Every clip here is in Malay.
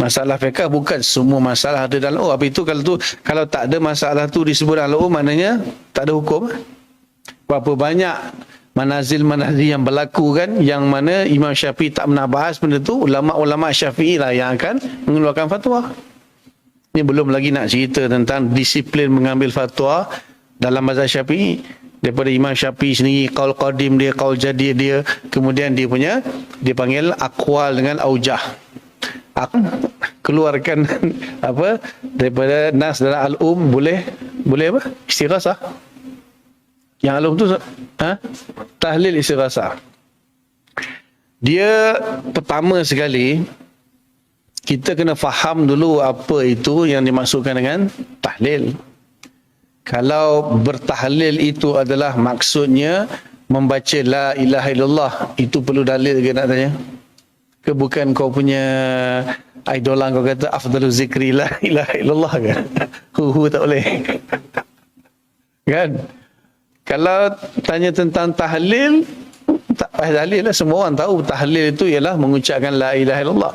Masalah fiqh bukan semua masalah ada dalam apa itu kalau tak ada masalah tu disebut dalam maknanya tak ada hukum. Berapa banyak manazil-manazil yang berlaku kan, yang mana Imam Syafi'i tak pernah bahas benda tu, ulama-ulama Syafi'i lah yang akan mengeluarkan fatwa. Ini belum lagi nak cerita tentang disiplin mengambil fatwa dalam mazhab Syafi'i. Daripada Imam Syafi'i sendiri, qaul qadim dia, qaul jadid dia, kemudian dia panggil aqwal dengan aujah. Keluarkan apa daripada nas dalam boleh apa? Istighasah. Yang alum tu tahlil istighasah. Dia pertama sekali kita kena faham dulu apa itu yang dimaksudkan dengan tahlil. Kalau bertahlil itu adalah maksudnya membaca la ilaha illallah, itu perlu dalil ke nak tanya? Ke bukan kau punya idola kau kata afdalu zikri la ilaha illallah ke? Tak boleh. Kan? Kalau tanya tentang tahlil, tak payah dalil lah. Semua orang tahu tahlil itu ialah mengucapkan la ilaha illallah.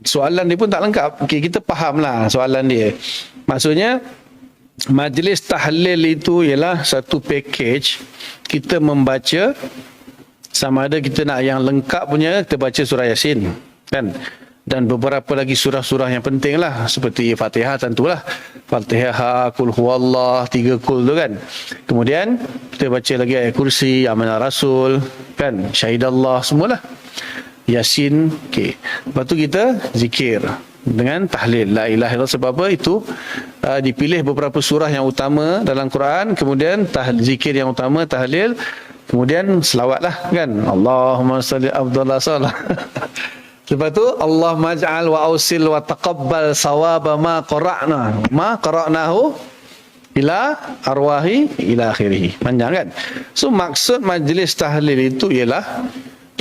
Soalan dia pun tak lengkap. Okay, kita fahamlah soalan dia. Maksudnya, majlis tahlil itu ialah satu package. Kita membaca, sama ada kita nak yang lengkap punya, kita baca surah Yasin, kan? Dan beberapa lagi surah-surah yang penting lah, seperti Fatihah tentulah. Fatihah, Qul Huwallah, 3 Qul tu kan. Kemudian kita baca lagi ayat kursi, Amanah Rasul, kan? Syahidallah, semualah. Yasin, okey. Lepas tu kita zikir dengan tahlil la ilaha illallah. Sebab apa itu dipilih beberapa surah yang utama dalam Quran, kemudian zikir yang utama tahlil, kemudian selawatlah kan, Allahumma salli afdhalus salat. Lepas tu Allahumma ij'al wa ausil wa taqabbal sawaba ma qara'nahu ila arwahi ila akhirih. Panjang kan? So maksud majlis tahlil itu ialah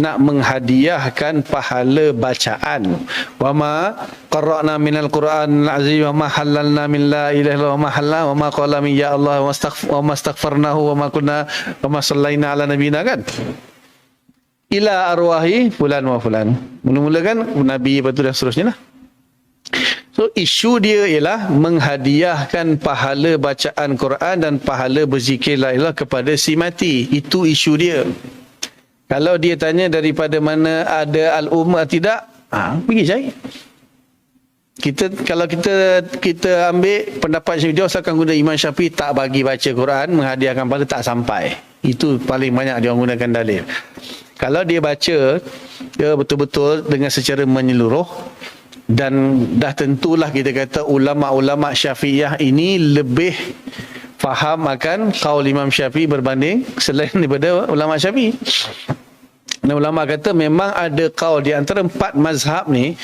nak menghadiahkan pahala bacaan. Wa ma qara'na minal Qur'an al-azim wa ma halalna min la ilaha illallah wa ma halal wa ma qala min ya Allah wa mastaghfarnahu wa ma kunna wa ma sallaina ala nabiyina kan. Ila arwahi fulan wa fulan. Mula-mula kan Nabi lepas tu dan seterusnya lah. So isu dia ialah menghadiahkan pahala bacaan Quran dan pahala berzikir la ilaha kepada si mati. Itu isu dia. Kalau dia tanya daripada mana ada al-ummah tidak, pergi cari. Kalau kita ambil pendapat Syafi'i, dia asalkan guna Imam Syafi'i tak bagi baca Quran, menghadiahkan pahala tak sampai. Itu paling banyak dia gunakan dalil. Kalau dia baca, dia betul-betul dengan secara menyeluruh, dan dah tentulah kita kata ulama-ulama Syafi'iyah ini lebih faham akan qaul Imam Syafi'i berbanding selain daripada ulama Syafi'i. Dan ulama kata memang ada qaul di antara 4 mazhab ni,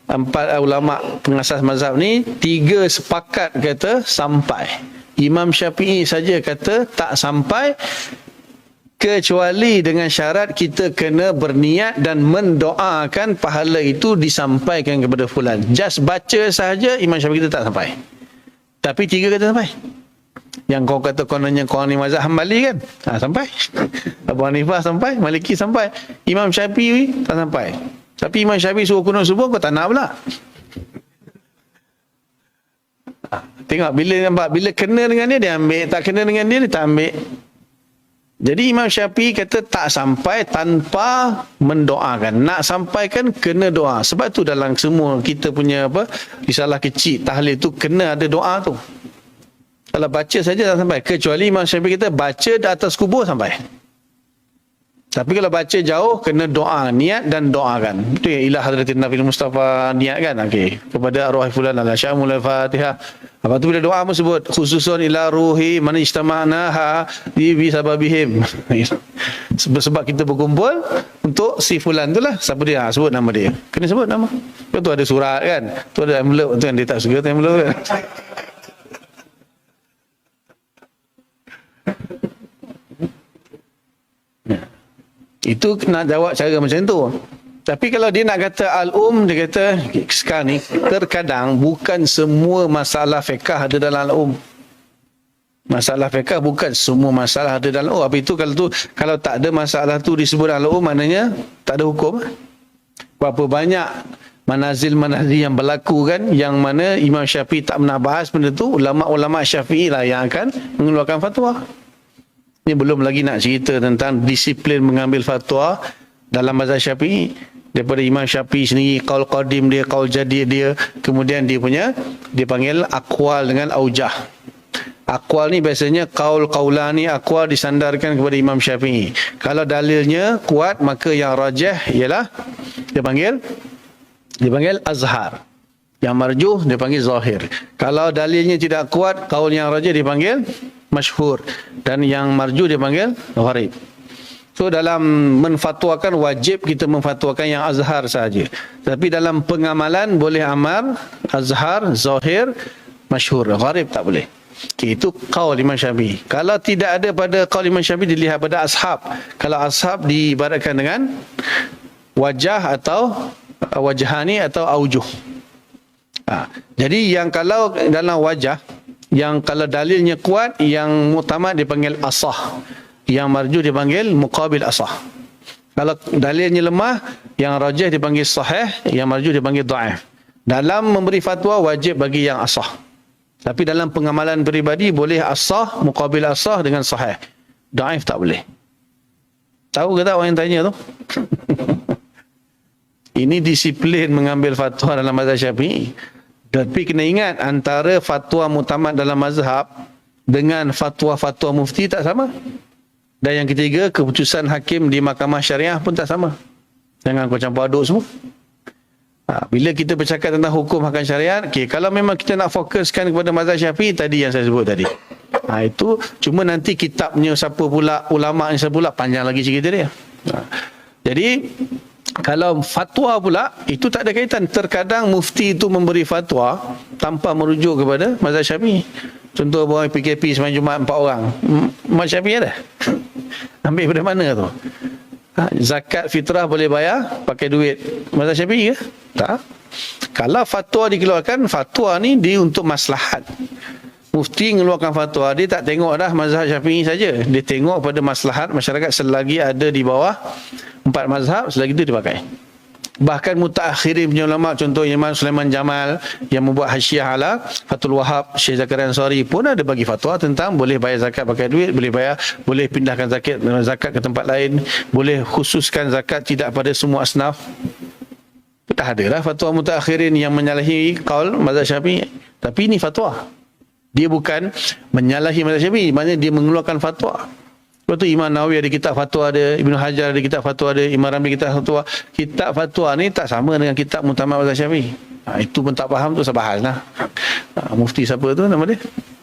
4 ulama pengasas mazhab ni, 3 sepakat kata sampai. Imam Syafi'i saja kata tak sampai, kecuali dengan syarat kita kena berniat dan mendoakan pahala itu disampaikan kepada fulan. Just baca sahaja Imam Syafi'i kita tak sampai. Tapi 3 kata sampai. Yang kau kata kononnya kau ni mazhab Hambali kan? Sampai. Abu Hanifah sampai, Maliki sampai. Imam Syafi'i tak sampai. Tapi Imam Syafi'i suruh kunut subuh kau tak nak pula. Tengok bila kena dengan dia ambil, tak kena dengan dia tak ambil. Jadi Imam Syafi'i kata tak sampai tanpa mendoakan. Nak sampaikan kena doa. Sebab tu dalam semua kita punya risalah kecil tahlil tu kena ada doa tu. Kalau baca saja tak sampai. Kecuali Imam Syafi'i kita baca di atas kubur sampai. Tapi kalau baca jauh, kena doa, niat dan doakan. Itu yang ila hadratin Nabi Mustafa niat kan. Okey. Kepada arwah fulan al-syamul al-Fatihah. Lepas tu bila doa pun sebut khususun ila ruhi man ijtama'naha bi sababihim. Sebab kita berkumpul untuk si fulan tu lah. Siapa dia? Sebut nama dia. Kena sebut nama. Lepas tu ada surat kan. Tu ada envelope tu kan, dia tak suka tu envelope kan. Itu nak jawab cara macam tu. Tapi kalau dia nak kata dia kata sekarang ni terkadang bukan semua masalah fiqh ada dalam al-um. Masalah fiqh bukan semua masalah ada dalam al-um. Apa itu kalau tak ada masalah tu disebut dalam al-um, maknanya tak ada hukum. Berapa banyak manazil-manazil yang berlaku kan, yang mana Imam Syafi'i tak pernah bahas benda tu, ulama-ulama Syafi'i lah yang akan mengeluarkan fatwa. Ini belum lagi nak cerita tentang disiplin mengambil fatwa dalam mazhab Syafi'i. Daripada Imam Syafi'i sendiri, qaul qadim dia, qaul jadid dia, kemudian dia panggil aqwal dengan aujah. Aqwal ni biasanya qaulani, aqwal disandarkan kepada Imam Syafi'i. Kalau dalilnya kuat, maka yang rajih ialah dia panggil azhar. Yang marjuh dia panggil zahir. Kalau dalilnya tidak kuat, qaul yang rajih dipanggil masyhur, dan yang marjuh dipanggil gharib. So dalam menfatwakan, wajib kita menfatwakan yang azhar saja. Tapi dalam pengamalan boleh amal azhar, zahir, masyhur. Gharib tak boleh. Okay, itu qaul Imam Syafi'i. Kalau tidak ada pada qaul Imam Syafi'i, dilihat pada ashab. Kalau ashab diibaratkan dengan wajah atau wajhani atau aujuh. Jadi yang kalau dalam wajah, yang kalau dalilnya kuat, yang mutamad dipanggil asah, yang marjuh dipanggil muqabil asah. Kalau dalilnya lemah, yang rajih dipanggil sahih, yang marjuh dipanggil dhaif. Dalam memberi fatwa wajib bagi yang asah. Tapi dalam pengamalan peribadi boleh asah, muqabil asah dengan sahih. Dhaif tak boleh. Tahu ke tak orang yang tanya tu? Ini disiplin mengambil fatwa dalam mazhab Syafi'i. Tapi kena ingat, antara fatwa mutamad dalam mazhab dengan fatwa-fatwa mufti tak sama. Dan yang ketiga, keputusan hakim di mahkamah syariah pun tak sama. Jangan kau campur aduk semua. Bila kita bercakap tentang hukum hakim syariat, kalau memang kita nak fokuskan kepada mazhab Syafi'i tadi yang saya sebut tadi. Itu cuma nanti kitabnya siapa pula, ulama' siapa pula, panjang lagi cerita dia. Jadi kalau fatwa pula, itu tak ada kaitan. Terkadang mufti itu memberi fatwa tanpa merujuk kepada mazhab Syafi'i. Contoh bawa PKP semalam Jumaat 4 orang. Mazhab Syafi'i ada? Ambil dari mana tu? Zakat fitrah boleh bayar pakai duit mazhab Syafi'i ke? Tak. Kalau fatwa dikeluarkan, fatwa ni dia untuk maslahat. Mufti mengeluarkan fatwa, dia tak tengok dah mazhab Syafi'i saja. Dia tengok pada maslahat masyarakat selagi ada di bawah 4 mazhab, selagi itu dipakai. Bahkan mutaakhirin punya ulama, contoh Imam Sulaiman Jamal yang membuat hasyiah ala Fathul Wahab, Syekh Zakaria Ansari pun ada bagi fatwa tentang boleh bayar zakat pakai duit, boleh pindahkan zakat ke tempat lain, boleh khususkan zakat tidak pada semua asnaf. Tak ada lah fatwa mutaakhirin yang menyalahi qaul mazhab Syafi'i. Tapi ini fatwa. Dia bukan menyalahi mazhab Syafi'i, maknanya dia mengeluarkan fatwa. Lepas tu Imam Nawawi ada kitab fatwa dia, Ibn Hajar ada kitab fatwa dia, Imam Ramli kitab fatwa. Kitab fatwa ni tak sama dengan kitab mutamad mazhab Syafi'i. Itu pun tak faham tu, saya bahas lah. Mufti siapa tu nama dia?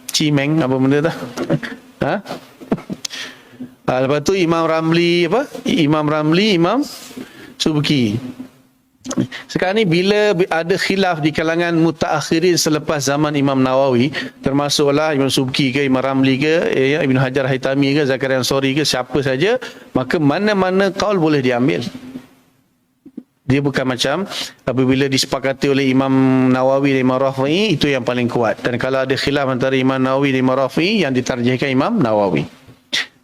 Cimeng apa benda tu? Lepas tu Imam Ramli Imam Subki. Sekarang ni bila ada khilaf di kalangan mutaakhirin selepas zaman Imam Nawawi, termasuklah Imam Subki ke, Imam Ramli ke, Ibn Hajar Haytami ke, Zakaria Ansari ke, siapa saja, maka mana-mana qaul boleh diambil. Dia bukan macam apabila disepakati oleh Imam Nawawi dan Imam Rafi'i, itu yang paling kuat. Dan kalau ada khilaf antara Imam Nawawi dan Imam Rafi'i, yang ditarjihkan Imam Nawawi.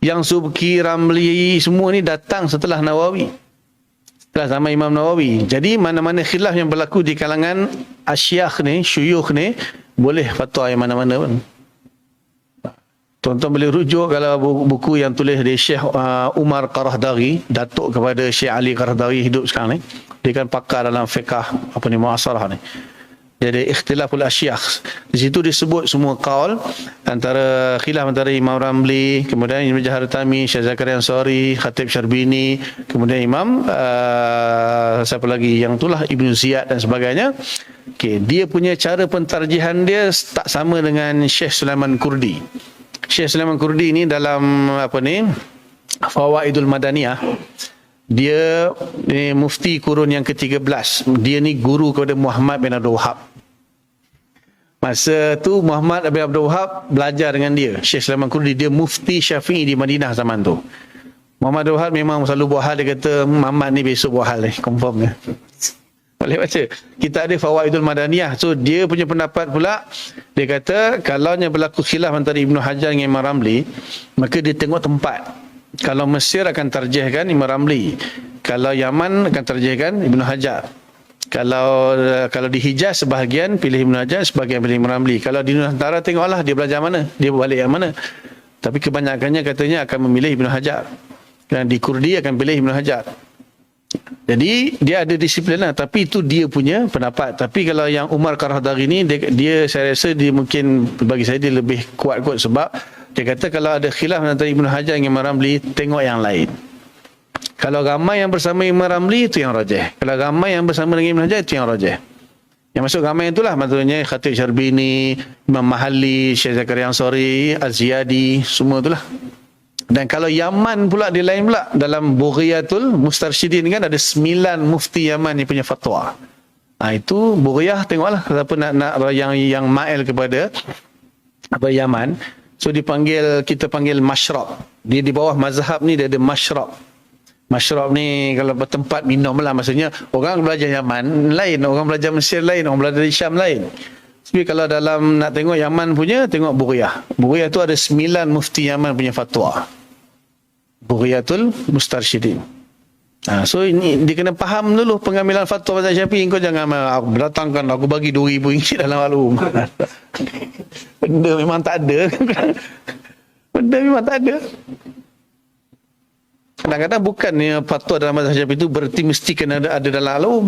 Yang Subki, Ramli semua ni datang setelah Nawawi, setelah zaman Imam Nawawi. Jadi mana-mana khilaf yang berlaku di kalangan asyakh ni, syuyukh ni, boleh fatwa yang mana-mana pun. Tuan-tuan boleh rujuk kalau buku yang tulis dari Syekh Umar Qarahdari, datuk kepada Syekh Ali Qarahdari hidup sekarang ni. Dia kan pakar dalam fiqah muasarah ni. Jadi ikhtilaful asyakh. Di situ disebut semua qaul antara khilaf antara Imam Ramli, kemudian Imam Haytami, Syekh Zakaria Ansari, Khatib Syarbini, kemudian Imam siapa lagi yang itulah Ibn Ziyad dan sebagainya. Dia punya cara pentarjihan dia tak sama dengan Syekh Sulaiman Kurdi. Syekh Sulaiman Kurdi ni dalam Fawaidul Madaniyah, dia ni mufti kurun yang ke-13. Dia ni guru kepada Muhammad bin Abdul Wahab. Masa tu Muhammad bin Abdul Wahab belajar dengan dia. Syekh Sulaiman Kurdi, dia mufti Syafi'i di Madinah zaman tu. Muhammad bin Abdul Wahab memang selalu buat hal, dia kata Muhammad ni besok buat hal ni, confirm dia. Boleh baca. Kita ada Fawaidul Madaniyah. So dia punya pendapat pula, dia kata kalaunya berlaku khilaf antara Ibn Hajar dengan Imam Ramli, maka dia tengok tempat. Kalau Mesir akan tarjihkan Imam Ramli, kalau Yaman akan tarjihkan Ibn Hajar. Kalau di Hijaz sebahagian pilih Ibn Hajar, sebahagian pilih Imam Ramli. Kalau di Nusantara tengoklah dia belajar mana, dia balik yang mana. Tapi kebanyakannya katanya akan memilih Ibn Hajar. Dan di Kurdi akan pilih Ibn Hajar. Jadi dia ada disiplin lah, tapi itu dia punya pendapat. Tapi kalau yang Umar Qaradawi ni, dia saya rasa dia mungkin, bagi saya dia lebih kuat kot, sebab dia kata kalau ada khilaf antara Ibn Hajar dengan Imam Ramli, tengok yang lain. Kalau ramai yang bersama Imam Ramli, itu yang rajih. Kalau ramai yang bersama dengan Ibn Hajar, itu yang rajih. Yang masuk ramai itulah maksudnya Khatib Syarbini, Imam Mahalli, Syekh Zakaria Ansari, Az-Ziyadi, semua itulah. Dan kalau Yaman pula, dia lain pula. Dalam Bughiyatul Mustarsyidin kan ada 9 mufti Yaman yang punya fatwa. Itu Bughyah, tengoklah siapa nak yang mail kepada Yaman. So kita panggil masyrab. Dia di bawah mazhab ni dia ada masyrab. Masyrab ni kalau tempat minum lah, maksudnya orang belajar Yaman lain, orang belajar Mesir lain, orang belajar Syam lain. Tapi kalau dalam nak tengok Yaman punya, tengok Bughyah. Bughyah tu ada 9 mufti Yaman punya fatwa. Bughiyatul Mustarsyidin. So ini dia kena faham dulu pengambilan fatwa mazhab Syafi'i. Kau jangan aku datangkan, aku bagi RM2,000 dalam maklum. Benda memang tak ada. Benda memang tak ada. Kadang-kadang bukan fatwa dalam mazhab Syafi'i itu berarti mesti kena ada dalam alum.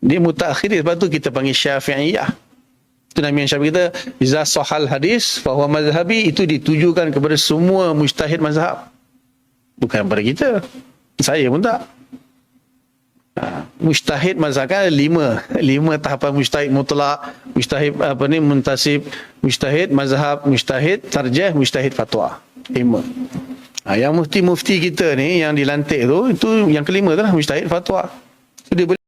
Dia mutakhir, sebab tu kita panggil Syafi'iyah. Itu nama yang Syafi'i kita, iza sahal hadis fahuwa mazhabi, itu ditujukan kepada semua mujtahid mazhab. Bukan pada kita. Saya pun tak. Mujtahid mazhab kan 5 tahapan: mujtahid mutlak, mujtahid muntasib, mujtahid mazhab, mujtahid tarjih, mujtahid fatwa. 5. Yang mufti-mufti kita ni yang dilantik tu, itu yang kelima tu lah, mujtahid fatwa. So, dia boleh